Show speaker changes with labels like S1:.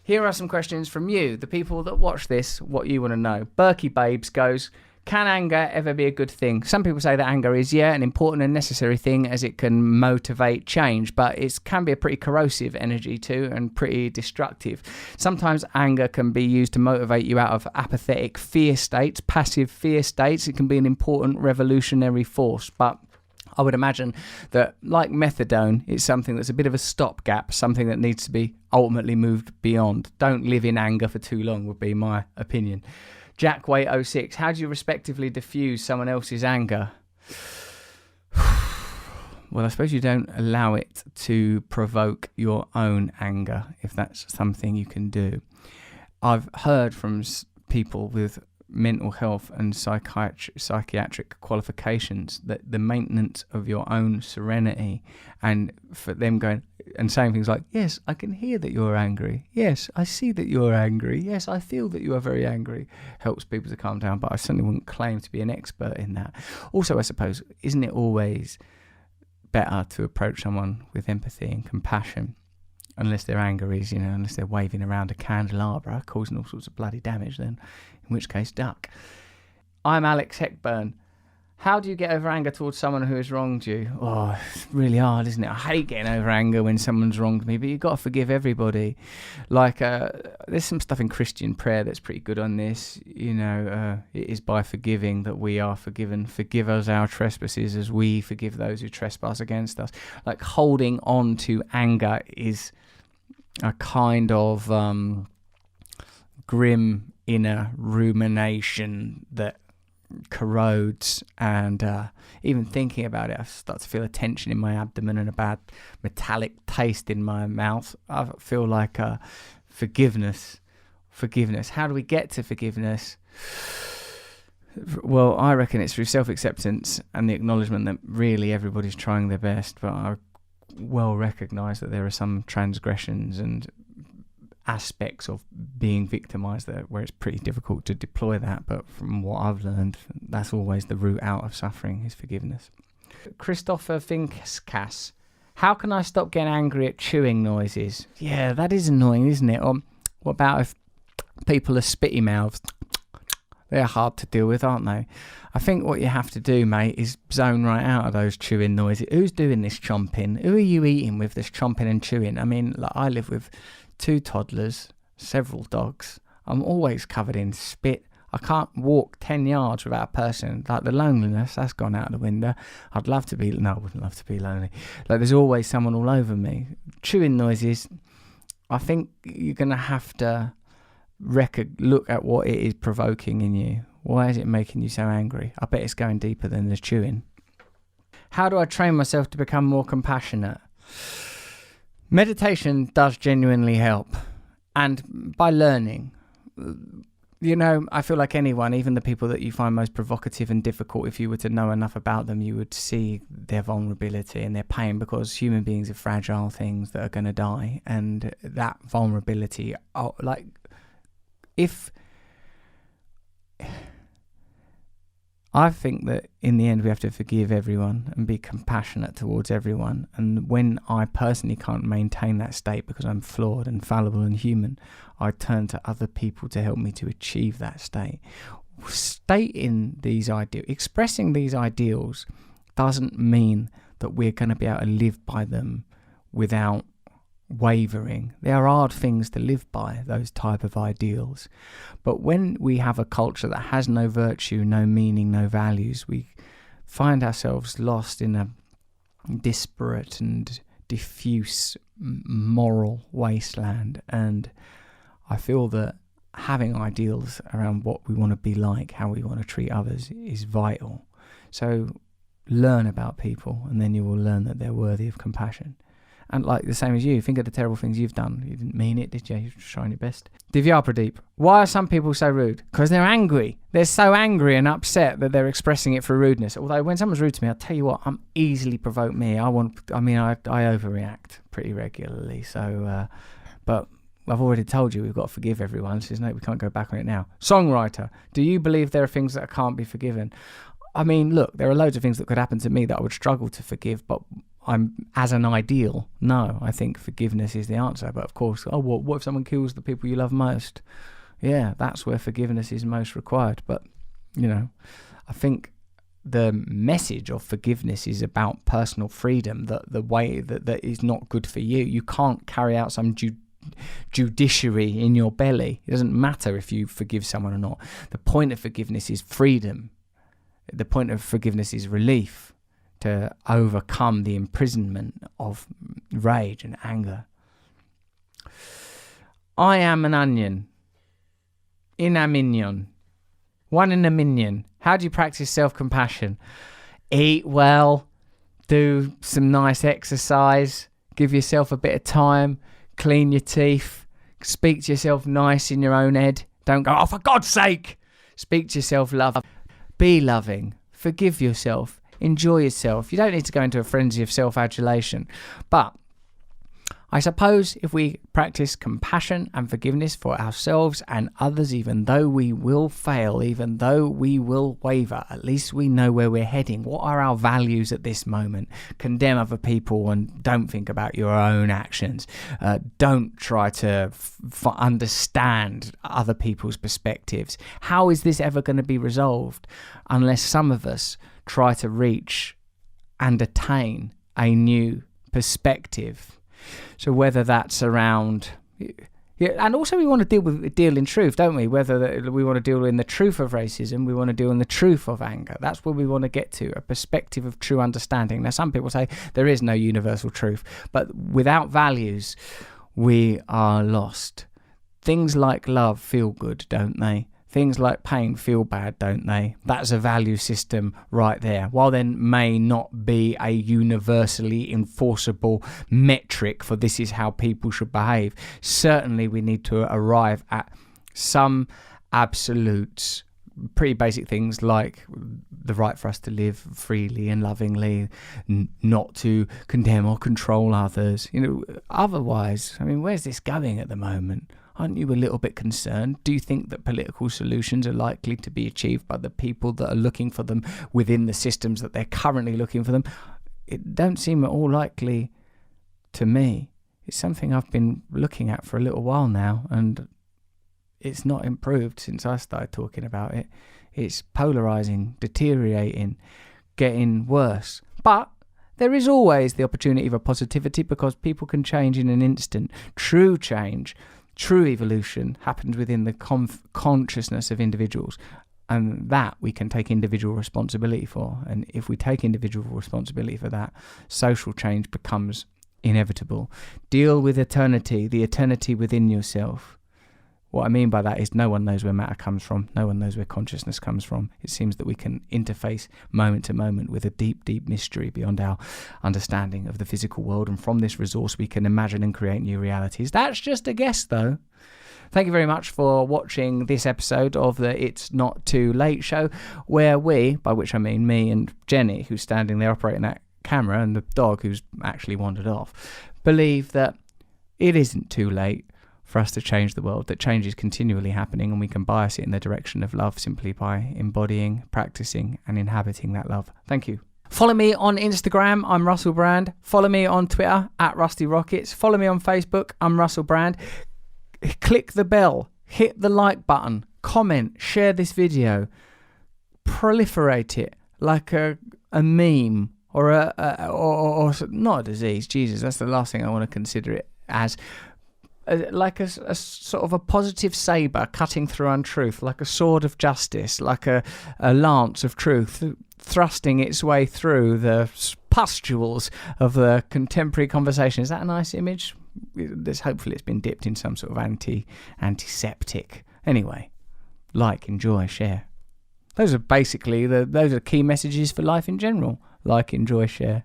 S1: Here are some questions from you, the people that watch this, what you want to know. Burky Babes goes, can anger ever be a good thing? Some people say that anger is, an important and necessary thing as it can motivate change, but it can be a pretty corrosive energy too and pretty destructive. Sometimes anger can be used to motivate you out of apathetic fear states, passive fear states. It can be an important revolutionary force, but I would imagine that, like methadone, it's something that's a bit of a stopgap, something that needs to be ultimately moved beyond. Don't live in anger for too long would be my opinion. Jackwait 06, how do you respectively diffuse someone else's anger? Well, I suppose you don't allow it to provoke your own anger, if that's something you can do. I've heard from people with mental health and psychiatric qualifications that the maintenance of your own serenity, and for them going and saying things like, yes, I can hear that you're angry, yes, I see that you're angry, yes, I feel that you are very angry, helps people to calm down. But I certainly wouldn't claim to be an expert in that. Also, I suppose, isn't it always better to approach someone with empathy and compassion, unless their anger is, unless they're waving around a candelabra causing all sorts of bloody damage, then in which case, duck. I'm Alex Hepburn. How do you get over anger towards someone who has wronged you? Oh, it's really hard, isn't it? I hate getting over anger when someone's wronged me, but you've got to forgive everybody. Like, there's some stuff in Christian prayer that's pretty good on this. It is by forgiving that we are forgiven. Forgive us our trespasses as we forgive those who trespass against us. Like, holding on to anger is a kind of grim inner rumination that corrodes, and even thinking about it, I start to feel a tension in my abdomen and a bad metallic taste in my mouth. I feel like forgiveness. How do we get to forgiveness? Well, I reckon it's through self-acceptance and the acknowledgement that really everybody's trying their best, but I well recognise that there are some transgressions and aspects of being victimised where it's pretty difficult to deploy that, but from what I've learned, that's always the route out of suffering, is forgiveness. Kristofferfinskas, how can I stop getting angry at chewing noises? Yeah, that is annoying, isn't it? Or what about if people are spitty mouths? They're hard to deal with, aren't they? I think what you have to do, mate, is zone right out of those chewing noises. Who's doing this chomping? Who are you eating with, this chomping and chewing? I mean, like, I live with 2 toddlers, several dogs. I'm always covered in spit. I can't walk 10 yards without a person. Like, the loneliness, that's gone out of the window. I wouldn't love to be lonely. Like, there's always someone all over me. Chewing noises, I think you're going to have to look at what it is provoking in you. Why is it making you so angry? I bet it's going deeper than the chewing. How do I train myself to become more compassionate? Meditation does genuinely help, and by learning, I feel like anyone, even the people that you find most provocative and difficult, if you were to know enough about them, you would see their vulnerability and their pain, because human beings are fragile things that are going to die, and that vulnerability, I think that in the end we have to forgive everyone and be compassionate towards everyone. And when I personally can't maintain that state because I'm flawed and fallible and human, I turn to other people to help me to achieve that state. Stating these ideals, expressing these ideals, doesn't mean that we're going to be able to live by them without wavering. They are hard things to live by, those type of ideals. But when we have a culture that has no virtue, no meaning, no values, we find ourselves lost in a disparate and diffuse moral wasteland. And I feel that having ideals around what we want to be like, how we want to treat others, is vital. So learn about people, and then you will learn that they're worthy of compassion. And like the same as you, think of the terrible things you've done. You didn't mean it, did you? You're trying your best. Divyapradeep, why are some people so rude? Because they're angry. They're so angry and upset that they're expressing it through rudeness. Although when someone's rude to me, I'll tell you what, I'm easily provoked me. I overreact pretty regularly. So, but I've already told you we've got to forgive everyone. So we can't go back on it now. Songwriter, do you believe there are things that can't be forgiven? I mean, look, there are loads of things that could happen to me that I would struggle to forgive, but I'm as an ideal. No, I think forgiveness is the answer. But of course, what if someone kills the people you love most? Yeah, that's where forgiveness is most required. But, I think the message of forgiveness is about personal freedom, that the way that is not good for you. You can't carry out some judiciary in your belly. It doesn't matter if you forgive someone or not. The point of forgiveness is freedom. The point of forgiveness is relief, to overcome the imprisonment of rage and anger. I am an onion. In a minion. One in a minion. How do you practice self-compassion? Eat well, do some nice exercise, give yourself a bit of time, clean your teeth, speak to yourself nice in your own head. Don't go, for God's sake! Speak to yourself love. Be loving. Forgive yourself. Enjoy yourself. You don't need to go into a frenzy of self-adulation. But I suppose if we practice compassion and forgiveness for ourselves and others, even though we will fail, even though we will waver, at least we know where we're heading. What are our values at this moment? Condemn other people and don't think about your own actions. Don't try to understand other people's perspectives. How is this ever going to be resolved unless some of us try to reach and attain a new perspective? So whether that's around, and also we want to deal in truth, don't we? Whether we want to deal in the truth of racism, we want to deal in the truth of anger. That's where we want to get to, a perspective of true understanding. Now, some people say there is no universal truth, but without values, we are lost. Things like love feel good, don't they? Things like pain feel bad, don't they? That's a value system right there. While there may not be a universally enforceable metric for this is how people should behave, certainly we need to arrive at some absolutes, pretty basic things like the right for us to live freely and lovingly, not to condemn or control others. Otherwise, where's this going at the moment? Aren't you a little bit concerned? Do you think that political solutions are likely to be achieved by the people that are looking for them within the systems that they're currently looking for them? It don't seem at all likely to me. It's something I've been looking at for a little while now, and it's not improved since I started talking about it. It's polarizing, deteriorating, getting worse. But there is always the opportunity for positivity, because people can change in an instant. True change, true evolution happens within the consciousness of individuals, and that we can take individual responsibility for. And if we take individual responsibility for that, social change becomes inevitable. Deal with eternity, the eternity within yourself. What I mean by that is no one knows where matter comes from. No one knows where consciousness comes from. It seems that we can interface moment to moment with a deep, deep mystery beyond our understanding of the physical world. And from this resource, we can imagine and create new realities. That's just a guess, though. Thank you very much for watching this episode of the It's Not Too Late show, where we, by which I mean me and Jenny, who's standing there operating that camera, and the dog who's actually wandered off, believe that it isn't too late for us to change the world, that change is continually happening, and we can bias it in the direction of love simply by embodying, practicing, and inhabiting that love. Thank you. Follow me on Instagram, I'm Russell Brand. Follow me on Twitter, @RustyRockets. Follow me on Facebook, I'm Russell Brand. Click the bell, hit the like button, comment, share this video, proliferate it like a meme or or not a disease. Jesus, that's the last thing I want to consider it as. Like a sort of a positive sabre cutting through untruth, like a sword of justice, like a lance of truth, thrusting its way through the pustules of the contemporary conversation. Is that a nice image? Hopefully it's been dipped in some sort of antiseptic. Anyway, like, enjoy, share. Those are basically those are key messages for life in general. Like, enjoy, share.